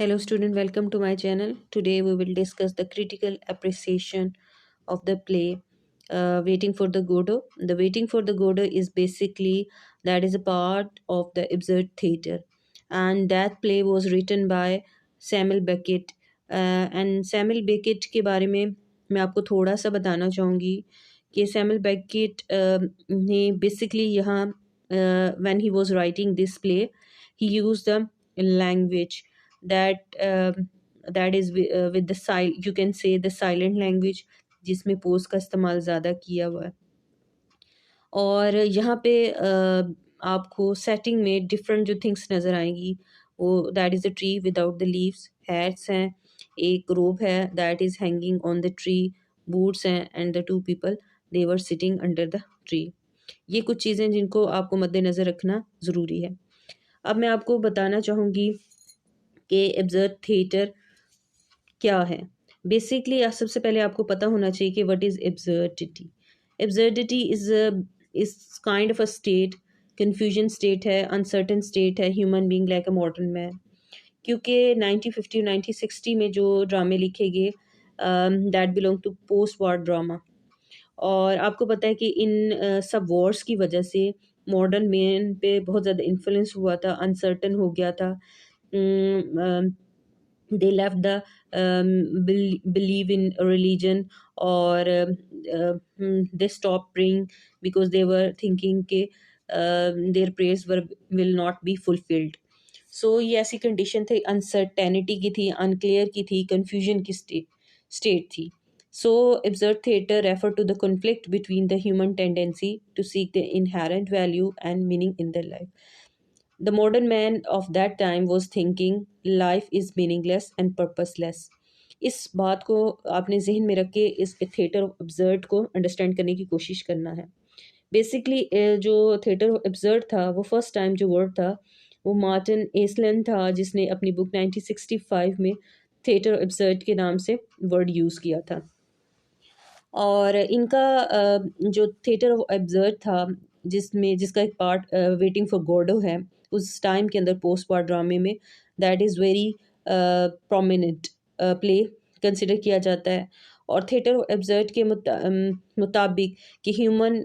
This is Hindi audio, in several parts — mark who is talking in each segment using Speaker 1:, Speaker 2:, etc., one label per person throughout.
Speaker 1: Hello student, welcome to my channel. Today we will discuss the critical appreciation of the play Waiting for the Godot. The Waiting for the Godot is basically that is a part of the absurd theater, and that play was written by Samuel Beckett. And Samuel Beckett के बारे में मैं आपको थोड़ा सा बताना चाहूँगी कि सैमुअल बेकेट ने बेसिकली यहाँ when he was writing this play he used the language that that is with the you can say the silent language जिसमें पोज का इस्तेमाल ज़्यादा किया हुआ है और यहाँ पे आपको सेटिंग में डिफरेंट जो थिंग्स नज़र आएंगी वो that is the tree without the leaves hats हैं एक रोप है that is hanging on the tree boots हैं and the two people they were sitting under the tree ये कुछ चीज़ें जिनको आपको मद्देनज़र रखना ज़रूरी है। अब मैं आपको बताना चाहूँगी कि एब्जर्ड थिएटर क्या है। बेसिकली सबसे पहले आपको पता होना चाहिए कि what is absurdity. Absurdity is kind of a state, confusion state है, अनसर्टन स्टेट है, human being like a modern man. क्योंकि 1950 और 1960 में जो ड्रामे लिखे गए that belong to post war drama, और आपको पता है कि इन सब वॉर्स की वजह से मॉडर्न मैन पे बहुत ज़्यादा इन्फ्लुएंस हुआ था, अनसर्टन हो गया था। they left the believe in religion, or they stopped praying because they were thinking कि their prayers will not be fulfilled. So ये ऐसी कंडीशन थी, अनसर्टेनिटी की थी, अनक्लियर की थी, कंफ्यूजन की स्टेट थी. So absurd theater refer to the conflict between the human tendency to seek the inherent value and meaning in their life. The modern man of that time was thinking life is meaningless and purposeless. इस बात को आपने जहन में रख के इस थिएटर ऑफ एब्सर्ड को अंडरस्टैंड करने की कोशिश करना है। बेसिकली जो थिएटर ऑफ एब्सर्ड था वो फर्स्ट टाइम जो वर्ड था वो मार्टिन एसलन था जिसने अपनी बुक 1965 में थिएटर ऑफ एब्सर्ड के नाम से वर्ड यूज़ किया था। और इनका जो थिएटर ऑफ एब्सर्ड था जिसका एक पार्ट वेटिंग फॉर गोडो है, उस टाइम के अंदर पोस्ट वार ड्रामे में that is very prominent play consider किया जाता है। और थिएटर ऑफ एब्सर्ड के मुताबिक कि human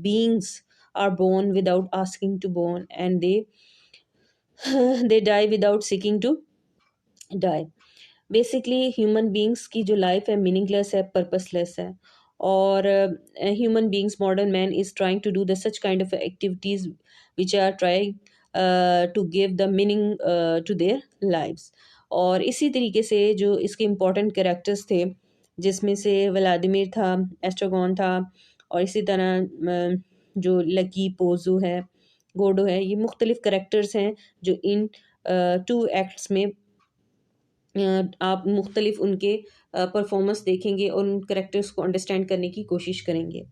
Speaker 1: beings are born without asking to born and they die without seeking to die. Basically human beings की जो लाइफ है मीनिंगलेस है, पर्पसलेस है, और human beings modern man is trying to do the such kind of activities which are trying to give the meaning to their lives. और इसी तरीके से जो इसके इम्पोर्टेंट कैरेक्टर्स थे जिसमें से व्लादिमीर था, एस्ट्रागॉन था, और इसी तरह जो लकी पोजो है, गोडो है, ये मुख्तलिफ कैरेक्टर्स हैं जो इन टू एक्ट्स में आप मुख्तलिफ उनके परफॉर्मेंस देखेंगे और उन करेक्टर्स को अंडरस्टैंड करने की कोशिश करेंगे।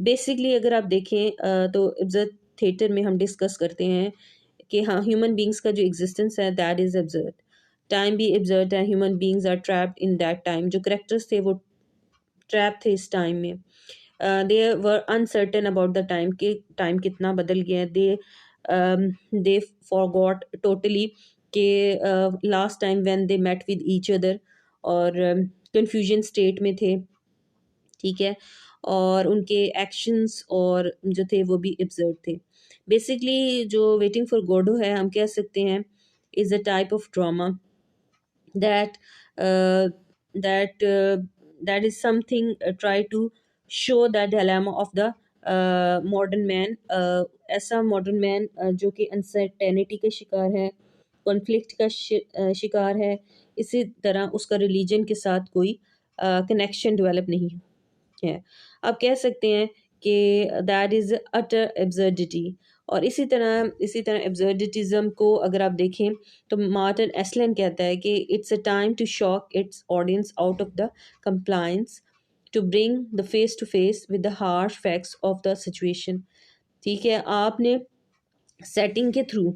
Speaker 1: बेसिकली अगर आप देखें तो एब्सर्ड थिएटर में हम डिस्कस करते हैं कि हाँ, ह्यूमन बींग्स का जो एग्जिस्टेंस है दैट इज़ एब्सर्ड, टाइम भी एब्सर्ड है, human beings are trapped in that time. जो करेक्टर्स थे वो ट्रैप थे इस टाइम में, they were uncertain about the time कि टाइम कितना बदल गया है। दे फॉरगॉट टोटली कि last time when they met with each other, और कंफ्यूजन स्टेट में थे, ठीक है, और उनके एक्शंस और जो थे वो भी एब्सर्ड थे। बेसिकली जो वेटिंग फॉर गोडो है हम कह सकते हैं is a type of drama that uh, that is something try to show the dilemma of the modern man, ऐसा मॉडर्न मैन जो कि अनसर्टेनिटी का शिकार है, कॉन्फ्लिक्ट का शिकार है, इसी तरह उसका रिलीजन के साथ कोई कनेक्शन डेवलप नहीं है। आप कह सकते हैं कि दैट इज़ अटर एब्सर्डिटी। और इसी तरह एब्सर्डिटिज्म को अगर आप देखें तो मार्टिन एसलन कहता है कि it's a time to shock its audience out of the compliance to bring the face to face with the harsh facts of the situation. ठीक है, आपने सेटिंग के थ्रू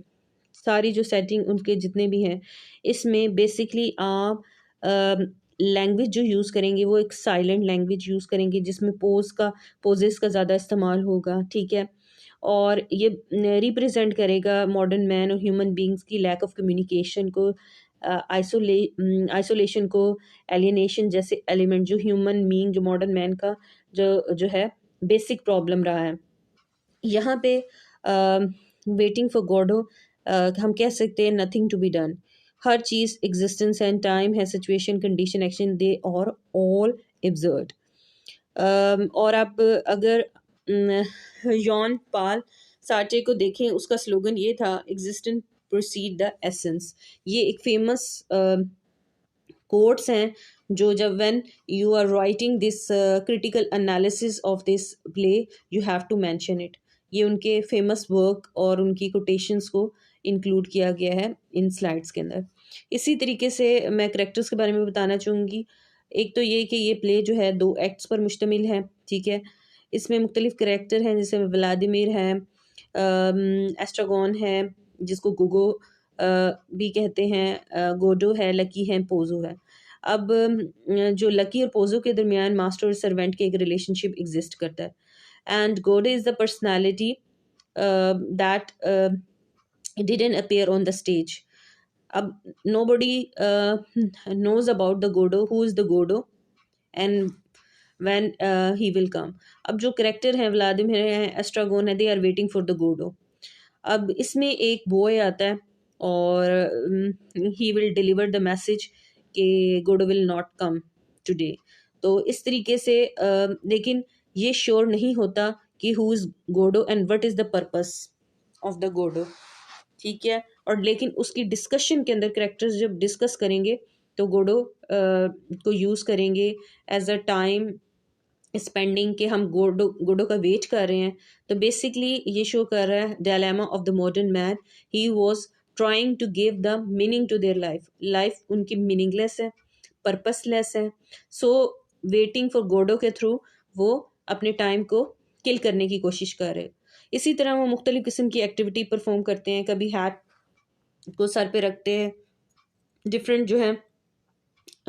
Speaker 1: सारी जो सेटिंग उनके जितने भी हैं इसमें बेसिकली आप लैंग्वेज जो यूज़ करेंगे वो एक साइलेंट लैंग्वेज यूज़ करेंगे जिसमें पोजेस का ज़्यादा इस्तेमाल होगा, ठीक है, और ये रिप्रेजेंट करेगा मॉडर्न मैन और ह्यूमन बींग्स की लैक ऑफ कम्युनिकेशन को आइसोलेशन को, एलियनेशन जैसे एलिमेंट जो ह्यूमन बीइंग, जो मॉडर्न मैन का जो जो है बेसिक प्रॉब्लम रहा है। यहाँ पे वेटिंग फॉर गॉडो हम कह सकते हैं नथिंग टू बी डन। हर चीज़ एग्जिस्टेंस एंड टाइम है, सिचुएशन कंडीशन एक्शन दे और ऑल एब्सर्ड। और आप अगर जॉन पॉल सार्ट्रे को देखें, उसका स्लोगन ये था, एग्जिस्टेंस प्रोसीड द एसेंस। ये एक फेमस कोट्स हैं जो जब when you are writing this critical analysis of this play you have to mention it. ये उनके फेमस वर्क और उनकी कोटेशंस को इंक्लूड किया गया है इन स्लाइड्स के अंदर। इसी तरीके से मैं करेक्टर्स के बारे में बताना चाहूँगी। एक तो ये कि ये प्ले जो है 2 एक्ट्स पर मुश्तमिल है, ठीक है। इसमें मुख्तलिफ करेक्टर हैं, जैसे व्लादिमीर हैं, एस्ट्रागॉन है जिसको गोगो भी कहते हैं, गोडो है, लकी है, पोजो है। अब जो लकी और पोजो के दरमियान मास्टर और सर्वेंट के एक रिलेशनशिप एग्जिस्ट करता है। And Godot is the personality that didn't appear on the stage. अब nobody knows about the Godo, who is the Godo and when he will come। अब जो करेक्टर हैं व्लादिमीर हैं, एस्ट्रागोन है, they are waiting for the Godot. अब इसमें एक बॉय आता है और he will deliver the message कि Godot will not come today. तो इस तरीके से लेकिन ये श्योर नहीं होता कि who is Godot and what is the purpose of the Godot, ठीक है। और लेकिन उसकी डिस्कशन के अंदर करेक्टर्स जब डिस्कस करेंगे तो गोडो को यूज़ करेंगे एज अ टाइम स्पेंडिंग कि हम गोडो गोडो का वेट कर रहे हैं। तो बेसिकली ये शो कर रहा है dilemma of the modern man. He was trying to give the meaning to their life. Life उनकी मीनिंगलेस है, पर्पसलेस है। सो वेटिंग फॉर गोडो के थ्रू वो अपने टाइम को किल करने की कोशिश कर रहे। इसी तरह वो मुख्तलिफ़ किस्म की एक्टिविटी परफॉर्म करते हैं। कभी हैट को सर पे रखते हैं, डिफरेंट जो है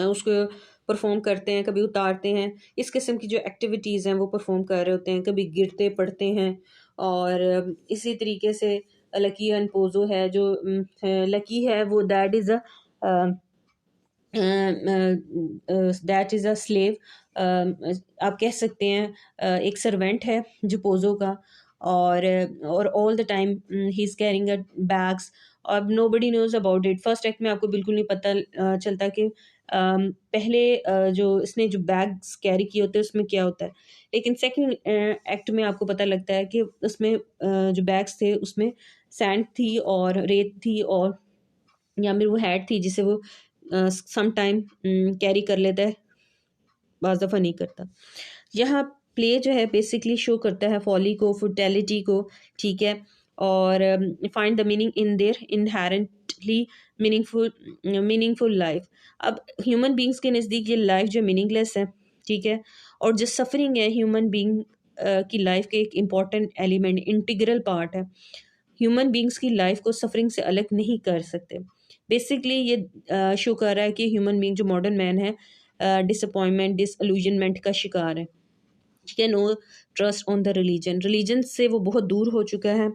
Speaker 1: उसको परफॉर्म करते हैं, कभी उतारते हैं। इस किस्म की जो एक्टिविटीज़ हैं वो परफॉर्म कर रहे होते हैं, कभी गिरते पड़ते हैं। और इसी तरीके से लकी एंड पोजो है जो लकी है वो दैट इज़ अ स्लेव। आप कह सकते हैं एक सर्वेंट है जो पोजो का। और all the time he is carrying a bags. अब nobody knows about it. First act में आपको बिल्कुल नहीं पता चलता कि पहले जो इसने जो बैग्स कैरी किए होते हैं उसमें क्या होता है। लेकिन सेकंड एक्ट में आपको पता लगता है कि उसमें जो बैग्स थे उसमें सैंड थी और रेत थी, और या फिर वो हैट थी जिसे वो सम टाइम कैरी कर लेता है, बाज़ दफ़ा नहीं करता। यहाँ प्ले जो है बेसिकली शो करता है फॉली को, फुटैलिटी को, ठीक है। और find the meaning in their inherently meaningful life. अब ह्यूमन बींग्स के नज़दीक ये लाइफ जो मीनिंगलेस है, ठीक है। और जो सफरिंग है ह्यूमन बींग की लाइफ के एक इम्पॉर्टेंट एलिमेंट, इंटीग्रल पार्ट है। ह्यूमन बींग्स की लाइफ को सफरिंग से अलग नहीं कर सकते। बेसिकली ये शो कर रहा है कि ह्यूमन बींग जो मॉडर्न मैन है डिसअपॉइंटमेंट, डिसअल्यूजनमेंट का शिकार है, ठीक है। No trust on the religion. Religion से वो बहुत दूर हो चुका है।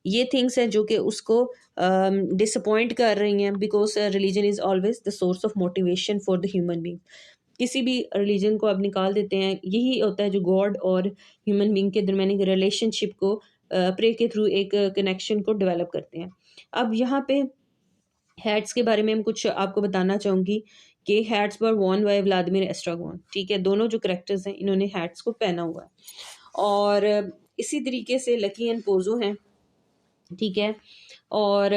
Speaker 1: ये थिंग्स हैं जो कि उसको डिसअपॉइंट कर रही हैं, because religion is always the source of motivation for the human being. किसी भी रिलीजन को आप निकाल देते हैं, यही होता है जो गॉड और ह्यूमन बींग के दरमियान एक रिलेशनशिप को प्रे के थ्रू एक कनेक्शन को डेवलप करते हैं। अब यहाँ पे हैट्स के बारे में हम कुछ आपको बताना चाहूँगी कि hats were worn by Vladimir Estragon, ठीक है। दोनों जो करेक्टर्स हैं इन्होंने हैट्स को पहना हुआ है। और इसी तरीके से लकी एंड पोजो हैं, ठीक है। और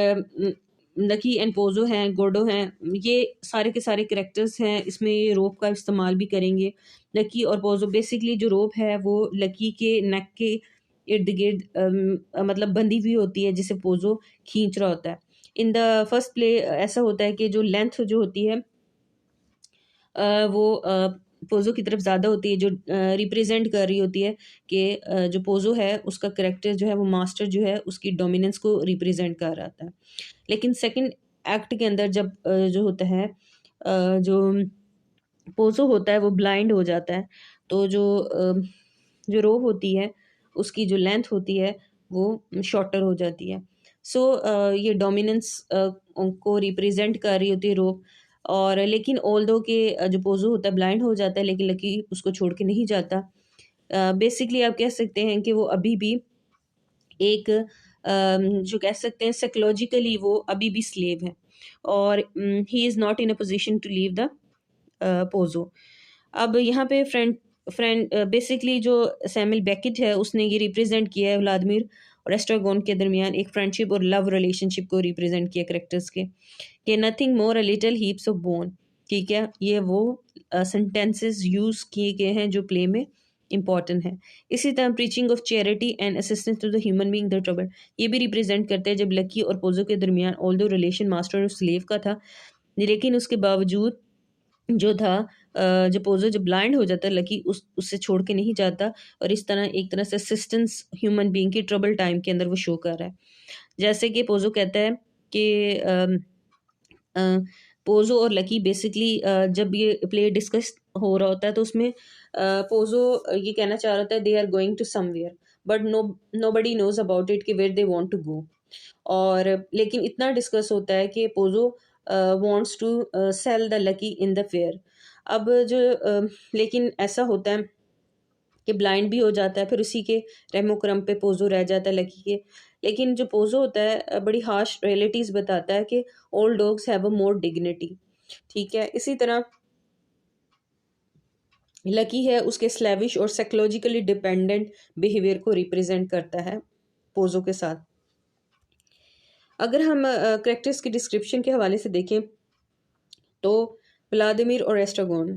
Speaker 1: लकी एंड पोजो हैं, गोडो हैं, ये सारे के सारे करेक्टर्स हैं। इसमें ये रोप का इस्तेमाल भी करेंगे। लकी और पोजो बेसिकली जो रोप है वो लकी के नेक के इर्द गिर्द मतलब बंधी हुई होती है, जिसे पोजो खींच रहा होता है। इन द फर्स्ट प्ले ऐसा होता है कि जो लेंथ जो होती है वो पोज़ो की तरफ ज़्यादा होती है, जो रिप्रेजेंट कर रही होती है कि जो पोज़ो है उसका करेक्टर जो है वो मास्टर जो है उसकी डोमिनेंस को रिप्रेजेंट कर रहा था। लेकिन सेकंड एक्ट के अंदर जब जो होता है जो पोज़ो होता है वो ब्लाइंड हो जाता है। तो जो रोब होती है उसकी जो लेंथ होती है वो शॉर्टर हो जाती है। सो ये डोमिनेंस को रिप्रेजेंट कर रही होती है रोप। और लेकिन ऑल्दो के जो पोजो होता है ब्लाइंड हो जाता है, लेकिन लकी उसको छोड़ के नहीं जाता। बेसिकली आप कह सकते हैं कि वो अभी भी एक जो कह सकते हैं साइकोलॉजिकली वो अभी भी स्लेव है, और he is not in a position to leave the Pozzo. अब यहाँ पे फ्रेंड फ्रेंड बेसिकली जो सैमुअल बेकेट है उसने ये रिप्रेजेंट किया है व्लादिमीर और एस्ट्रागोन के दरमियान एक फ्रेंडशिप और लव रिलेशनशिप को रिप्रेजेंट किया करेक्टर्स के, कि nothing more a little heaps of bone. ठीक है, ये वो सेंटेंसेस यूज किए गए हैं जो प्ले में इंपॉर्टेंट है। इसी तरह preaching of charity and assistance to the human being the trouble, ये भी रिप्रेजेंट करते हैं जब लकी और पोजो के दरमियान ऑल्दो रिलेशन मास्टर और स्लेव का था, लेकिन उसके बावजूद जो था जो पोजो जब ब्लाइंड हो जाता है लकी उससे छोड़ के नहीं जाता, और इस तरह एक तरह से असिस्टेंस ह्यूमन बीइंग की ट्रबल टाइम के अंदर वो शो कर रहा है। जैसे कि पोजो कहता है कि अ, पोजो और लकी बेसिकली जब ये प्ले डिस्कस हो रहा होता है तो उसमें पोजो ये कहना चाह रहा था they are going to somewhere, but nobody knows about it कि where they want to go. और लेकिन इतना डिस्कस होता है कि Pozzo wants to sell the Lucky in the fair. अब जो लेकिन ऐसा होता है कि ब्लाइंड भी हो जाता है, फिर उसी के रहमो करम पे पोजो रह जाता है लकी के। लेकिन जो पोजो होता है बड़ी हार्श रियलिटीज बताता है कि old dogs have a more dignity. ठीक है, इसी तरह लकी है उसके स्लैविश और साइकोलॉजिकली डिपेंडेंट बिहेवियर को रिप्रेजेंट करता है पोजो के साथ। अगर हम करेक्टर्स की डिस्क्रिप्शन के हवाले से देखें तो व्लादिमीर और Estragon,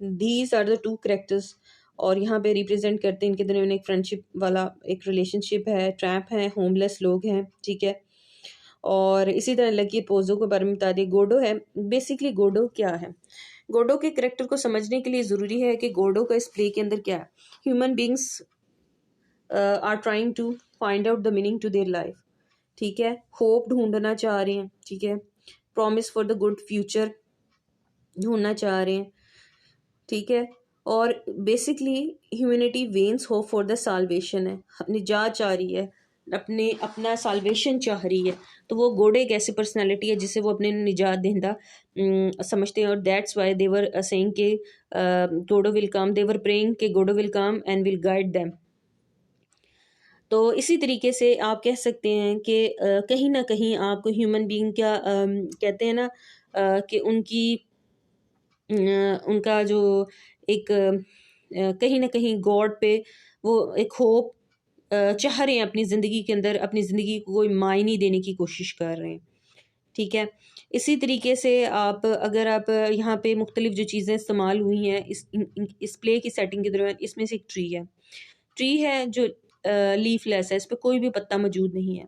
Speaker 1: these are the two characters, और यहाँ पे रिप्रेजेंट करते हैं इनके दरमियान एक फ्रेंडशिप वाला एक रिलेशनशिप है, ट्रैप है, होमलेस लोग हैं। ठीक है, और इसी तरह लकी पोजो के बारे में बता दें। गोडो है, बेसिकली गोडो क्या है, गोडो के करेक्टर को समझने के लिए ज़रूरी है कि गोडो का इस प्ले के अंदर क्या है। Human beings are trying to find out the meaning to their life. ठीक है, होप ढूंढना चाह रहे हैं। ठीक है, promise for the good future ढूंढना चाह रहे हैं। ठीक है, और basically humanity wants hope for the salvation है, निजात चाह रही है, अपने अपना साल्वेशन चाह रही है। तो वो घोड़े एक ऐसी पर्सनैलिटी है जिसे वो अपने निजात देंदा समझते हैं, और दैट्स वाई देवर सेइंग के Godot will come, they were praying के Godot will come and will guide them. तो इसी तरीके से आप कह सकते हैं कि कहीं ना कहीं आपको ह्यूमन बीइंग क्या कहते हैं ना कि उनका जो एक कहीं ना कहीं गॉड पे वो एक होप चाह रहे हैं अपनी ज़िंदगी के अंदर, अपनी ज़िंदगी को कोई मायने देने की कोशिश कर रहे हैं। ठीक है, इसी तरीके से आप अगर आप यहाँ पे मुख्तलिफ जो चीज़ें इस्तेमाल हुई हैं इस प्ले की सेटिंग के दौरान, इसमें से एक ट्री है जो लीफलेस है, इस पर कोई भी पत्ता मौजूद नहीं है,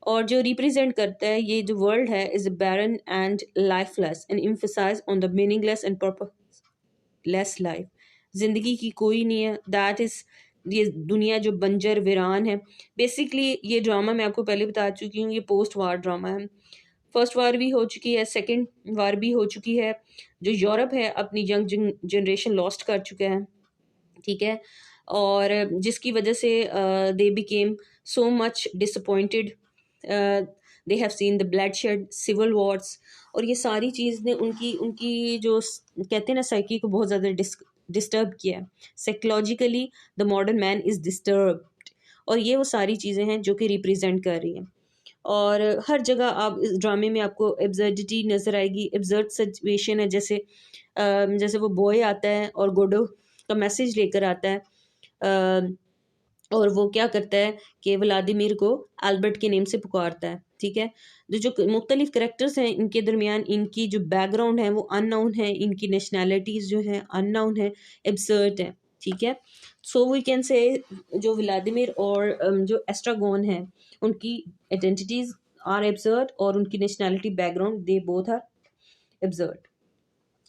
Speaker 1: और जो रिप्रेजेंट करता है ये जो वर्ल्ड है is barren and lifeless and emphasize on the meaningless and purposeless life. जिंदगी की कोई नहीं है, दैट इज ये दुनिया जो बंजर वीरान है। बेसिकली ये ड्रामा मैं आपको पहले बता चुकी हूँ, ये पोस्ट वार ड्रामा है। फर्स्ट वार भी हो चुकी है, सेकेंड वार भी हो चुकी है, जो यूरोप है अपनी यंग जनरेशन लॉस्ट कर चुका है। ठीक है, और जिसकी वजह से they became so much disappointed, they have seen the bloodshed civil wars, और ये सारी चीज़ ने उनकी उनकी जो कहते हैं ना साइकी को बहुत ज़्यादा डिस्टर्ब किया है। Psychologically the modern man is disturbed, और ये वो सारी चीज़ें हैं जो कि रिप्रेजेंट कर रही हैं। और हर जगह आप इस ड्रामे में आपको एब्सर्डिटी नज़र आएगी, एब्सर्ड सिचुएशन है, जैसे जैसे वो बॉय आता है और गोडो का मैसेज लेकर आता है, और वो क्या करता है कि व्लादिमीर को अल्बर्ट के नेम से पुकारता है। ठीक है, जो जो मुख्तलिफ करेक्टर्स हैं इनके दरमियान इनकी जो बैकग्राउंड है वो अननाउन है, इनकी नेशनैलिटीज़ जो हैं अननाउन है, एब्सर्ड है। ठीक है, सो वी कैन से जो व्लादिमीर और जो एस्ट्रागोन है उनकी आइडेंटिटीज़ आर एब्सर्ड, और उनकी nationality background they both are absurd.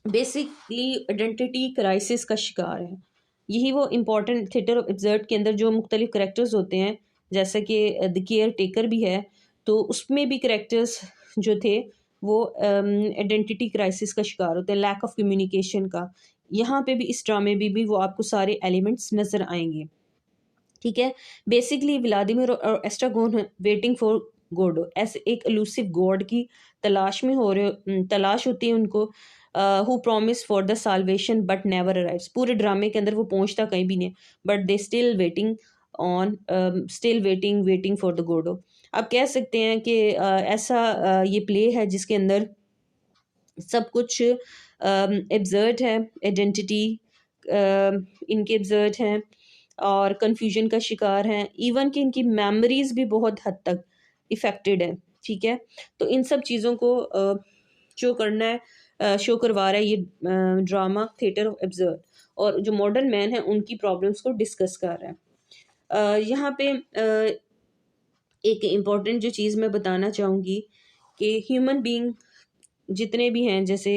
Speaker 1: Basically identity crisis का शिकार है। यही वो इम्पॉर्टेंट थिएटर ऑफ एब्सर्ड के अंदर जो मुख्तलिफ करेक्टर्स होते हैं, जैसे कि द केयर टेकर भी है, तो उसमें भी करेक्टर्स जो थे वो आइडेंटिटी क्राइसिस का शिकार होते हैं, लैक ऑफ कम्युनिकेशन का। यहाँ पे भी इस ड्रामे में भी वो आपको सारे एलिमेंट्स नज़र आएंगे। ठीक है, बेसिकली व्लादिमीर और एस्ट्रागोन वेटिंग फॉर गोडो, ऐसे एक एलूसिव गॉड की तलाश होती है उनको, who promise for the salvation but never arrives. पूरे ड्रामे के अंदर वो पहुंचता कहीं भी नहीं, but they on still waiting for the Godot. आप कह सकते हैं कि ऐसा ये प्ले है जिसके अंदर सब कुछ एब्जर्ड है, आइडेंटिटी इनके एब्जर्ड हैं और कंफ्यूजन का शिकार हैं, इवन कि इनकी मेमोरीज भी बहुत हद तक इफेक्टेड है। ठीक है, तो इन सब चीज़ों को शो करना है, शो करवा रहा है ये ड्रामा थिएटर ऑफ एब्जर्ड, और जो मॉडर्न मैन है उनकी प्रॉब्लम्स को डिस्कस कर रहा है। यहाँ पे एक इम्पॉर्टेंट जो चीज़ मैं बताना चाहूँगी कि ह्यूमन बीइंग जितने भी हैं, जैसे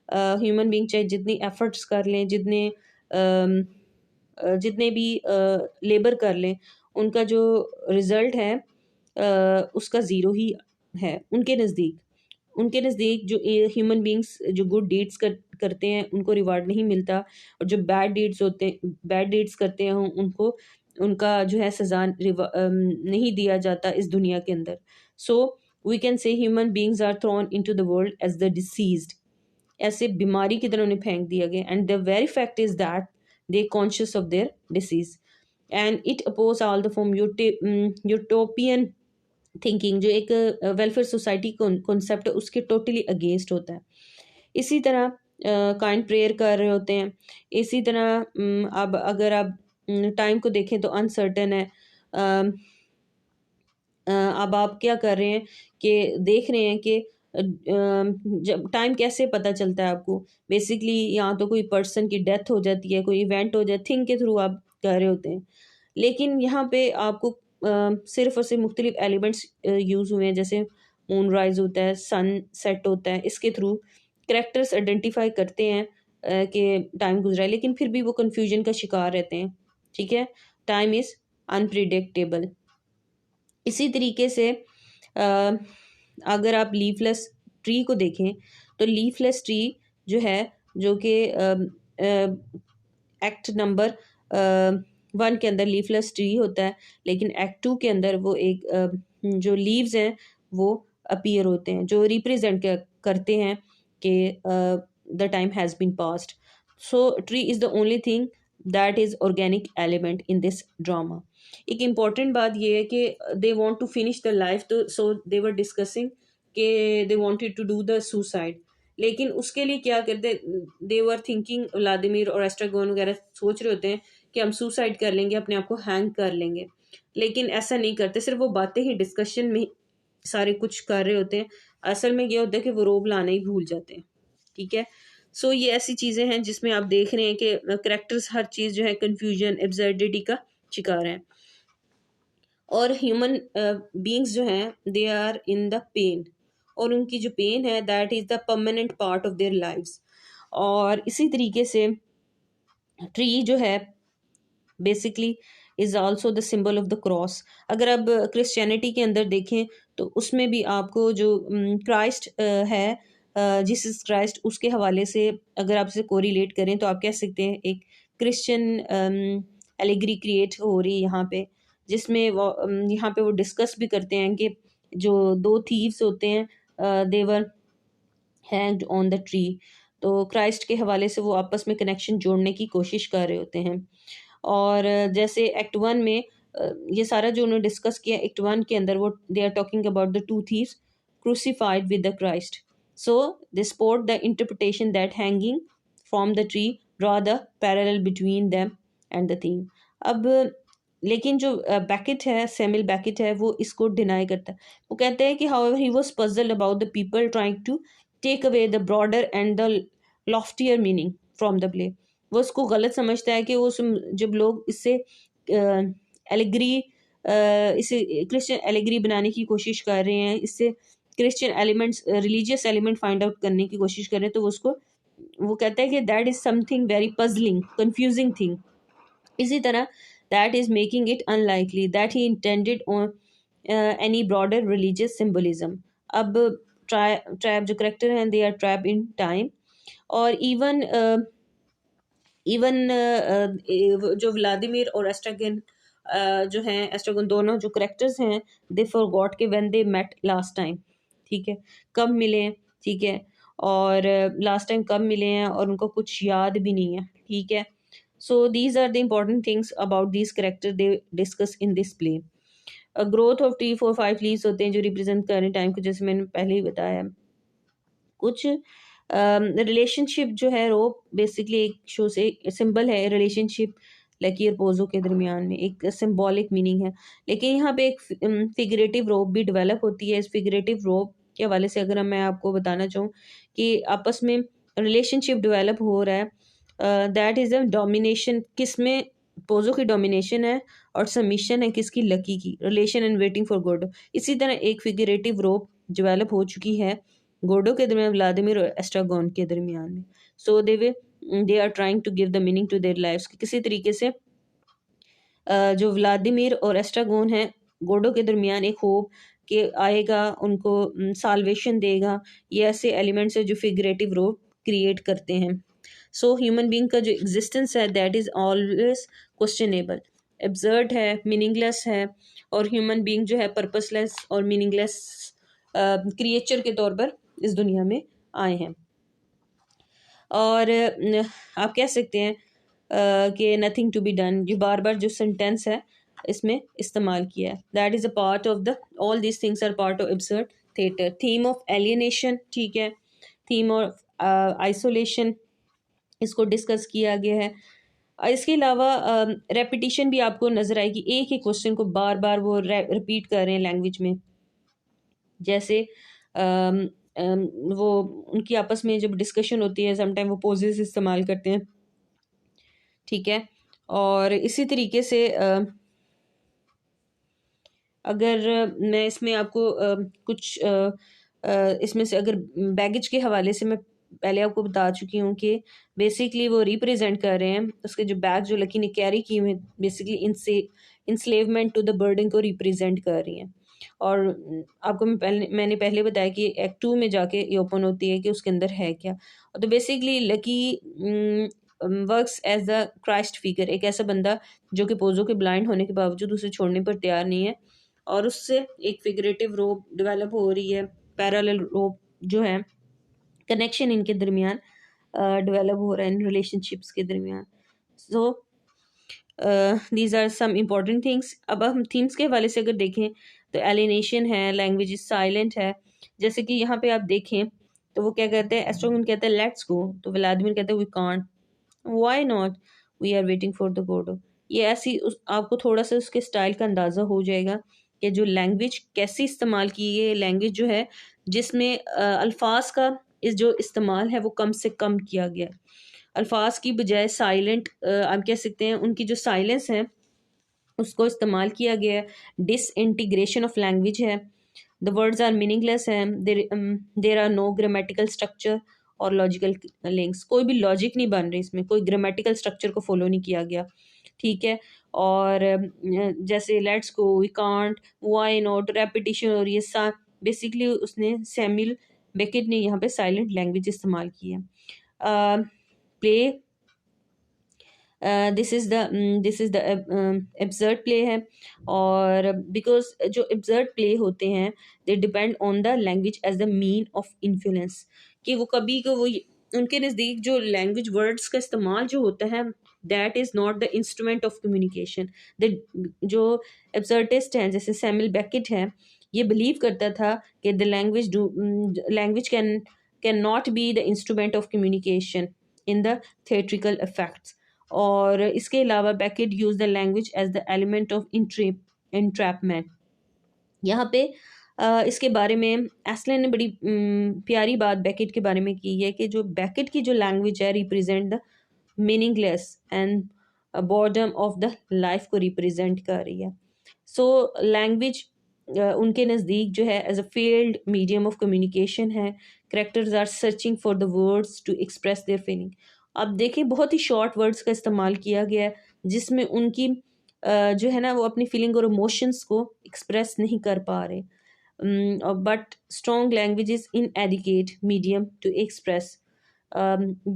Speaker 1: ह्यूमन बीइंग चाहे जितनी एफर्ट्स कर लें, जितने भी लेबर कर लें, उनका जो रिजल्ट है उसका ज़ीरो ही है उनके नज़दीक। जो ह्यूमन बीइंग्स जो गुड डीड्स करते हैं उनको रिवार्ड नहीं मिलता, और जो बैड डीड्स करते हैं उनको उनका जो है सज़ा नहीं दिया जाता इस दुनिया के अंदर। So we can say human beings are thrown into the world as the diseased, ऐसे बीमारी की तरह उन्हें फेंक दिया गया, and the very fact is that they conscious of their disease, and it oppose all the form utopian thinking, जो एक वेलफेयर सोसाइटी कॉन्सेप्ट है उसके टोटली अगेंस्ट होता है। इसी तरह काइंड प्रेयर कर रहे होते हैं। इसी तरह अब अगर आप टाइम को देखें तो अनसर्टन है। अब आप क्या कर रहे हैं कि देख रहे हैं कि जब टाइम कैसे पता चलता है आपको, बेसिकली यहाँ तो कोई पर्सन की डेथ हो जाती है, कोई इवेंट हो जाए, थिंग के थ्रू आप कर रहे होते हैं। लेकिन यहाँ पे आपको सिर्फ और सिर्फ मुख्तलिफ एलिमेंट्स यूज़ हुए हैं, जैसे मून राइज होता है, सन सेट होता है, इसके थ्रू करेक्टर्स आइडेंटिफाई करते हैं कि टाइम गुजरा है, लेकिन फिर भी वो कन्फ्यूजन का शिकार रहते हैं। ठीक है, टाइम इज़ अनप्रिडिक्टेबल। इसी तरीके से अगर आप लीफलेस ट्री को देखें तो लीफलेस ट्री जो है, जो कि एक्ट नंबर 1 के अंदर लीफलेस ट्री होता है, लेकिन एक्ट 2 के अंदर वो एक जो लीव्स हैं वो अपीयर होते हैं, जो रिप्रेजेंट करते हैं कि the time has been passed. So tree is the only thing that is organic element in this drama. एक इम्पॉर्टेंट बात ये है कि they want to finish the life, तो सो दे वर डिस्कसिंग कि they wanted to do the suicide, लेकिन उसके लिए क्या करते, दे वर थिंकिंग, व्लादिमीर और एस्ट्रागोन वगैरह सोच रहे होते हैं कि हम सुसाइड कर लेंगे, अपने आप को हैंग कर लेंगे, लेकिन ऐसा नहीं करते, सिर्फ वो बातें ही डिस्कशन में सारे कुछ कर रहे होते हैं। असल में ये होता है कि वो रोब लाना ही भूल जाते हैं। ठीक है, सो ये ऐसी चीज़ें हैं जिसमें आप देख रहे हैं कि करेक्टर्स हर चीज़ जो है कन्फ्यूजन एब्सर्डिटी का शिकार है, और ह्यूमन बीइंग्स जो हैं they are in the pain, और उनकी जो पेन है that is the permanent part of their lives. और इसी तरीके से ट्री जो है basically is also the symbol of the cross. अगर अब क्रिश्चियनिटी के अंदर देखें तो उसमें भी आपको जो क्राइस्ट है, जीसस क्राइस्ट, उसके हवाले से अगर आप इसे कोरिलेट करें तो आप कह सकते हैं एक क्रिश्चियन एलिगरी क्रिएट हो रही है यहाँ पे, जिसमें वो यहाँ पे वो डिस्कस भी करते हैं कि जो दो थीव्स होते हैं देवर हैंग्ड ऑन द ट्री, तो क्राइस्ट के हवाले से वो आपस में कनेक्शन जोड़ने की कोशिश कर रहे होते हैं। और जैसे एक्ट 1 में ये सारा जो उन्होंने डिस्कस किया एक्ट 1 के अंदर, वो they are talking about the two thieves crucified with the Christ, so they support the interpretation that hanging from the tree draw the parallel between them and the theme. अब लेकिन जो बैकेट है, सैमुअल बैकेट है, वो इसको डिनाई करता है। वो कहते हैं कि however he was puzzled about the people trying to take away the broader and the loftier meaning from the play. वो उसको गलत समझता है कि वो जब लोग इससे एलिग्री इसे क्रिश्चियन एलिग्री बनाने की कोशिश कर रहे हैं, इससे Christian elements, religious element find out करने की कोशिश कर रहे हैं, तो वो कहता है कि that is something very puzzling confusing thing. इसी तरह that is making it unlikely that he intended on any broader religious symbolism. अब ट्रैप जो करेक्टर हैं they are trap in time, और इवन जो व्लादिमीर और एस्ट्रागन जो हैं एस्ट्रागोन, दोनों जो करेक्टर्स हैं, दे फॉरगॉट के when they met last time, ठीक है, कब मिले, ठीक है, और लास्ट टाइम कब मिले हैं और उनको कुछ याद भी नहीं है, ठीक है। So these are the important things about these character they discuss in this play. Growth of 3 4 5 leaves होते हैं जो रिप्रेजेंट करें टाइम को, जैसे मैंने पहले ही बताया। कुछ रिलेशनशिप जो है रोप बेसिकली एक शो से सिंबल है रिलेशनशिप लकी और पोजो के दरमियान में, एक सिंबॉलिक मीनिंग है। लेकिन यहाँ पे एक फिगरेटिव रोप भी डेवलप होती है। इस फिगरेटिव रोप के हवाले से अगर मैं आपको बताना चाहूँ कि आपस में रिलेशनशिप डेवलप हो रहा है, दैट इज़ अ डोमिनेशन, किस में पोजो की डोमिनेशन है और सबमिशन है किसकी, लकी की, relation and waiting for Godot. इसी तरह एक फिगरेटिव रोप डेवलप हो चुकी है गोडो के दरमियान, व्लादिमीर और एस्ट्रागोन के दरमियान में। So they are trying to give the meaning to their lifes, किसी तरीके से जो व्लादिमीर और एस्ट्रागोन है गोडो के दरमियान एक होप कि आएगा, उनको साल्वेशन देगा। ये ऐसे एलिमेंट्स है जो फिगरेटिव रोप क्रिएट करते हैं। सो ह्यूमन बीइंग का जो एग्जिस्टेंस है that is always questionable, absurd है, मीनिंगलेस है, और ह्यूमन बीइंग जो है पर्पसलेस और मीनिंगलेस क्रिएचर के तौर पर इस दुनिया में आए हैं। और आप कह सकते हैं कि नथिंग टू बी डन, जो बार बार जो सेंटेंस है इसमें इस्तेमाल किया है, that is a part of the, all these things are part of absurd theatre. Theme of alienation, ठीक है, थीम ऑफ आइसोलेशन, इसको डिस्कस किया गया है। इसके अलावा रेपिटिशन भी आपको नज़र आएगी, एक ही क्वेश्चन को बार बार वो रिपीट कर रहे हैं लैंग्वेज में। जैसे अम, अम, वो उनकी आपस में जब डिस्कशन होती है समटाइम वो पोजेस इस्तेमाल करते हैं, ठीक है। और इसी तरीके से अगर मैं इसमें आपको कुछ इसमें से अगर बैगेज के हवाले से मैं पहले आपको बता चुकी हूँ कि बेसिकली वो रिप्रेजेंट कर रहे हैं उसके जो बैग जो लकी ने कैरी किए हुए, बेसिकली इनसे इंस्लेवमेंट टू द बर्डन को रिप्रेजेंट कर रही हैं। और आपको मैंने पहले बताया कि एक्ट 2 में जाके ये ओपन होती है कि उसके अंदर है क्या। तो basically Lucky works as a Christ figure, एक ऐसा बंदा जो कि पोजो के ब्लाइंड होने के बावजूद उसे छोड़ने पर तैयार नहीं है, और उससे एक फिगरेटिव रोप डेवलप हो रही है, पैरेलल रोप जो है, कनेक्शन इनके दरमियान डेवलप हो रहा है इन रिलेशनशिप्स के दरमियान। So these are some important things. अब हम थीम्स के हवाले से अगर देखें तो एलिनेशन है, लैंग्वेज इज साइलेंट है। जैसे कि यहाँ पे आप देखें तो वो क्या कहते हैं, एस्ट्रोगन कहते हैं लेट्स गो, तो व्लादिमीर कहते हैं we can't, why not, we are waiting for the Godot. ये ऐसी आपको थोड़ा सा उसके स्टाइल का अंदाज़ा हो जाएगा कि जो लैंग्वेज कैसी इस्तेमाल की है, लैंग्वेज जो है जिसमें अल्फाज का इस जो इस्तेमाल है वो कम से कम किया गया है। अल्फाज की बजाय साइलेंट आप कह सकते हैं उनकी जो साइलेंस है उसको इस्तेमाल किया गया है। डिसइंटीग्रेशन ऑफ लैंग्वेज है, द वर्ड्स आर मीनिंगलेस हैं, there are no grammatical structure और लॉजिकल लिंक्स, कोई भी लॉजिक नहीं बन रही इसमें, कोई ग्रामेटिकल स्ट्रक्चर को फॉलो नहीं किया गया, ठीक है। और जैसे let's go, we can't, why not, repetition और ये सा, बेसिकली उसने सैमुअल बेकेट ने यहाँ पे साइलेंट लैंग्वेज इस्तेमाल की है। Play this is the absurd play है, और बिकॉज जो एब्सर्ड प्ले होते हैं they depend on the language as the mean of influence, कि वो कभी को वो उनके नज़दीक जो लैंग्वेज वर्ड्स का इस्तेमाल जो होता है that is not the instrument of communication. The जो एब्सर्डिस्ट हैं जैसे सैमुअल बेकेट है, ये बिलीव करता था कि the language can not be the instrument of communication in the theatrical effects. और इसके अलावा Beckett use the language as the element of entrapment. यहाँ पे इसके बारे में एस्लन ने बड़ी प्यारी बात बेकेट के बारे में की है कि जो बेकेट की जो लैंग्वेज है represent the meaningless and boredom of the life को रिप्रेजेंट कर रही है। सो लैंग्वेज उनके नज़दीक जो है as a failed medium of communication है। Characters are searching for the words to express their feeling. अब देखिए बहुत ही शॉर्ट वर्ड्स का इस्तेमाल किया गया है जिसमें उनकी जो है ना वो अपनी फीलिंग और इमोशंस को एक्सप्रेस नहीं कर पा रहे। But strong language is in adequate medium to express.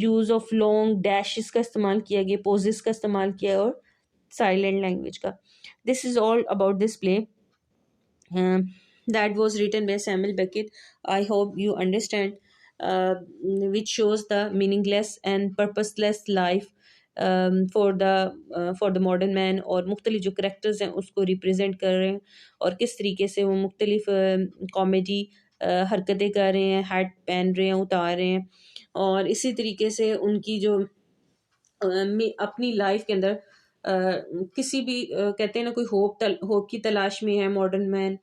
Speaker 1: Use of long dashes का इस्तेमाल किया गया, पोजेस का इस्तेमाल किया, और साइलेंट लैंग्वेज का. This is all about this play that was written by Samuel Beckett. I hope you understand, which shows the meaningless and purposeless life for the modern man, और मुख्तलिफ जो करेक्टर्स हैं उसको रिप्रेजेंट कर रहे हैं, और किस तरीके से वो मुख्तलिफ कॉमेडी हरकतें कर रहे हैं, हैट पहन रहे हैं, उतार रहे हैं, और इसी तरीके से उनकी जो अपनी लाइफ के अंदर किसी भी कहते हैं ना, कोई होप की तलाश में है मॉडर्न मैन,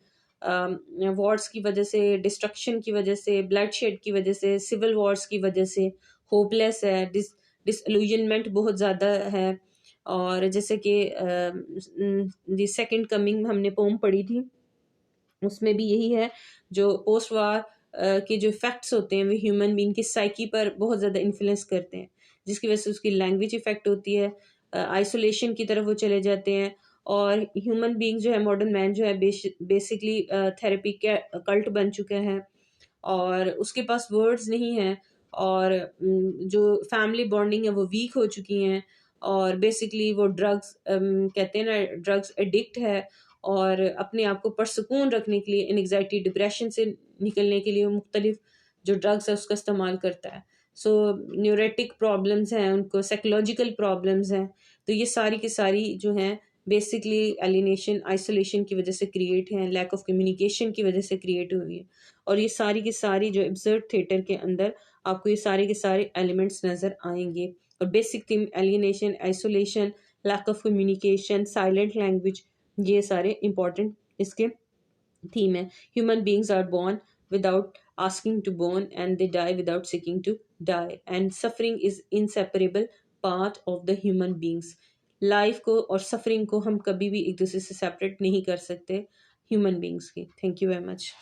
Speaker 1: वॉर्स की वजह से, डिस्ट्रक्शन की वजह से, ब्लड शेड की वजह से, सिविल वॉर्स की वजह से होपलेस है, डिसइल्यूजनमेंट बहुत ज़्यादा है. और जैसे कि द सेकंड कमिंग हमने पोम पढ़ी थी, उसमें भी यही है, जो पोस्ट वार के जो इफेक्ट्स होते हैं वो ह्यूमन बीइंग की साइकी पर बहुत ज़्यादा इन्फ्लुएंस करते हैं, जिसकी वजह से उसकी लैंग्वेज इफेक्ट होती है, आइसोलेशन की तरफ वो चले जाते हैं, और ह्यूमन बीइंग जो है, मॉडर्न मैन जो है, बेसिकली थेरेपी के कल्ट बन चुके हैं, और उसके पास वर्ड्स नहीं हैं, और जो फैमिली बॉन्डिंग है वो वीक हो चुकी हैं, और बेसिकली वो ड्रग्स कहते हैं ना, ड्रग्स एडिक्ट है, और अपने आप को परसकून रखने के लिए, एनजाइटी डिप्रेशन से निकलने के लिए वो मुख्तलिफ जो ड्रग्स है उसका इस्तेमाल करता है. सो न्यूरेटिक प्रॉब्लम्स हैं उनको, साइकोलॉजिकल प्रॉब्लम्स हैं. तो ये सारी की सारी जो हैं बेसिकली एलिनेशन, आइसोलेशन की वजह से क्रिएट हैं, लैक ऑफ कम्युनिकेशन की वजह से क्रिएट हुई है. और ये सारी की सारी जो एब्सर्ड थिएटर के अंदर आपको ये सारे के सारे एलिमेंट्स नज़र आएंगे. और basic theme alienation, isolation, lack of communication, silent language, ये सारे इंपॉर्टेंट इसके थीम है. Human beings are born without asking to born, and they die without seeking to die, and suffering is inseparable part of the human beings. Life को और सफरिंग को हम कभी भी एक दूसरे से सेपरेट नहीं कर सकते ह्यूमन बींग्स की. Thank you very much.